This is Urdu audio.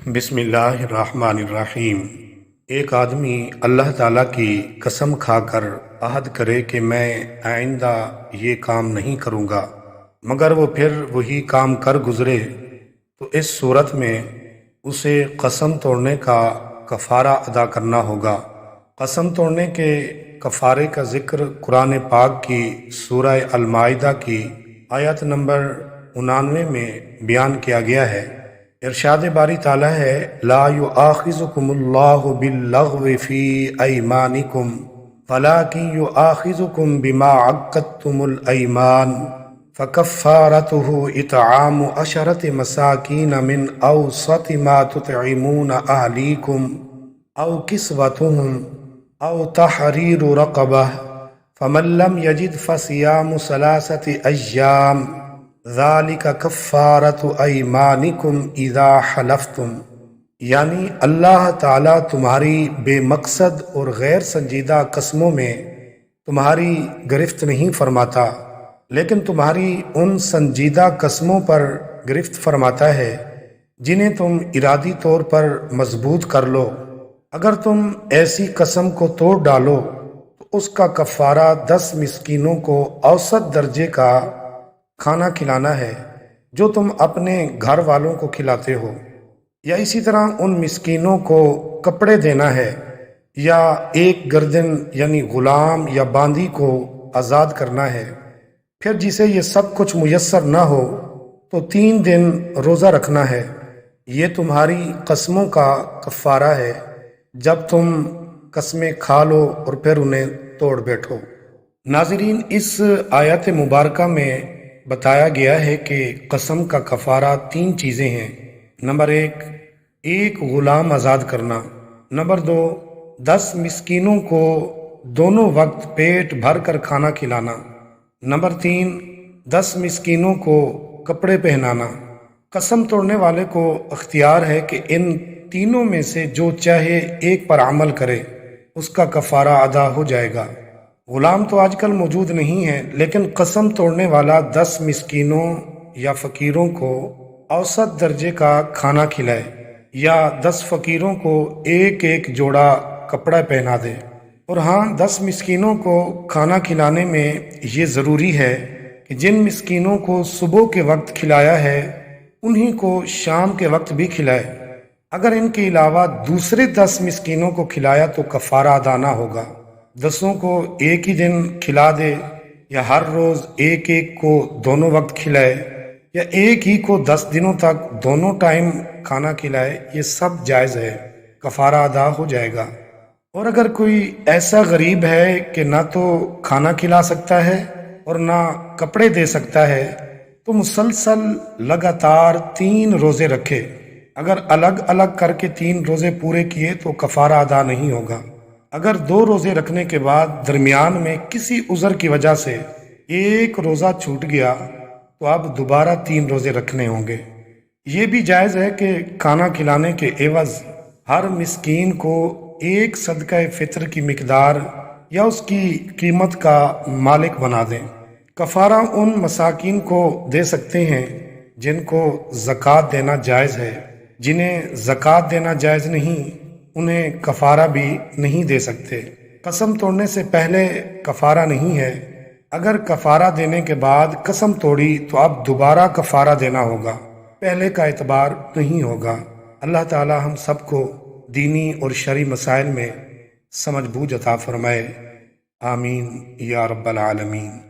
بسم اللہ الرحمن الرحیم۔ ایک آدمی اللہ تعالیٰ کی قسم کھا کر عہد کرے کہ میں آئندہ یہ کام نہیں کروں گا، مگر وہ پھر وہی کام کر گزرے، تو اس صورت میں اسے قسم توڑنے کا کفارہ ادا کرنا ہوگا۔ قسم توڑنے کے کفارے کا ذکر قرآن پاک کی سورہ المائدہ کی آیت نمبر 99 میں بیان کیا گیا ہے۔ ارشاد باری تعالیٰ ہے، لا یؤاخذکم اللہ باللغو فی ایمانکم ولکن یؤاخذکم بما عقدتم الایمان فکفارتہ اطعام 10 مساکین من اوسط ما تطعمون اہلیکم او کسوتہم او تحریر رقبہ فمن لم یجد فصیام 3 ایام ذالک کفارۃ ایمانکم اذا حلفتم، یعنی اللہ تعالیٰ تمہاری بے مقصد اور غیر سنجیدہ قسموں میں تمہاری گرفت نہیں فرماتا، لیکن تمہاری ان سنجیدہ قسموں پر گرفت فرماتا ہے جنہیں تم ارادی طور پر مضبوط کر لو۔ اگر تم ایسی قسم کو توڑ ڈالو تو اس کا کفارہ 10 مسکینوں کو اوسط درجے کا کھانا کھلانا ہے جو تم اپنے گھر والوں کو کھلاتے ہو، یا اسی طرح ان مسکینوں کو کپڑے دینا ہے، یا ایک گردن یعنی غلام یا باندی کو آزاد کرنا ہے۔ پھر جسے یہ سب کچھ میسر نہ ہو تو 3 دن روزہ رکھنا ہے۔ یہ تمہاری قسموں کا کفارہ ہے جب تم قسمیں کھا لو اور پھر انہیں توڑ بیٹھو۔ ناظرین، اس آیت مبارکہ میں بتایا گیا ہے کہ قسم کا کفارہ 3 چیزیں ہیں۔ نمبر 1، ایک غلام آزاد کرنا۔ نمبر 2، 10 مسکینوں کو دونوں وقت پیٹ بھر کر کھانا کھلانا۔ نمبر 3، 10 مسکینوں کو کپڑے پہنانا۔ قسم توڑنے والے کو اختیار ہے کہ ان تینوں میں سے جو چاہے ایک پر عمل کرے، اس کا کفارہ ادا ہو جائے گا۔ غلام تو آج کل موجود نہیں ہے، لیکن قسم توڑنے والا 10 مسکینوں یا فقیروں کو اوسط درجے کا کھانا کھلائے، یا 10 فقیروں کو ایک جوڑا کپڑا پہنا دے۔ اور ہاں، 10 مسکینوں کو کھانا کھلانے میں یہ ضروری ہے کہ جن مسکینوں کو صبح کے وقت کھلایا ہے انہی کو شام کے وقت بھی کھلائے۔ اگر ان کے علاوہ دوسرے 10 مسکینوں کو کھلایا تو کفارہ ادا نہ ہوگا۔ 10 کو ایک ہی دن کھلا دے، یا ہر روز ایک کو دونوں وقت کھلائے، یا ایک ہی کو 10 دنوں تک دونوں ٹائم کھانا کھلائے، یہ سب جائز ہے، کفارہ ادا ہو جائے گا۔ اور اگر کوئی ایسا غریب ہے کہ نہ تو کھانا کھلا سکتا ہے اور نہ کپڑے دے سکتا ہے تو مسلسل لگاتار 3 روزے رکھے۔ اگر الگ الگ کر کے 3 روزے پورے کیے تو کفارہ ادا نہیں ہوگا۔ اگر 2 روزے رکھنے کے بعد درمیان میں کسی عذر کی وجہ سے ایک روزہ چھوٹ گیا تو اب دوبارہ 3 روزے رکھنے ہوں گے۔ یہ بھی جائز ہے کہ کھانا کھلانے کے عوض ہر مسکین کو ایک صدقہ فطر کی مقدار یا اس کی قیمت کا مالک بنا دیں۔ کفارہ ان مساکین کو دے سکتے ہیں جن کو زکوٰۃ دینا جائز ہے۔ جنہیں زکوٰۃ دینا جائز نہیں، انہیں کفارہ بھی نہیں دے سکتے۔ قسم توڑنے سے پہلے کفارہ نہیں ہے۔ اگر کفارہ دینے کے بعد قسم توڑی تو اب دوبارہ کفارہ دینا ہوگا، پہلے کا اعتبار نہیں ہوگا۔ اللہ تعالی ہم سب کو دینی اور شرعی مسائل میں سمجھ بوجھ عطا فرمائے۔ آمین یا رب العالمین۔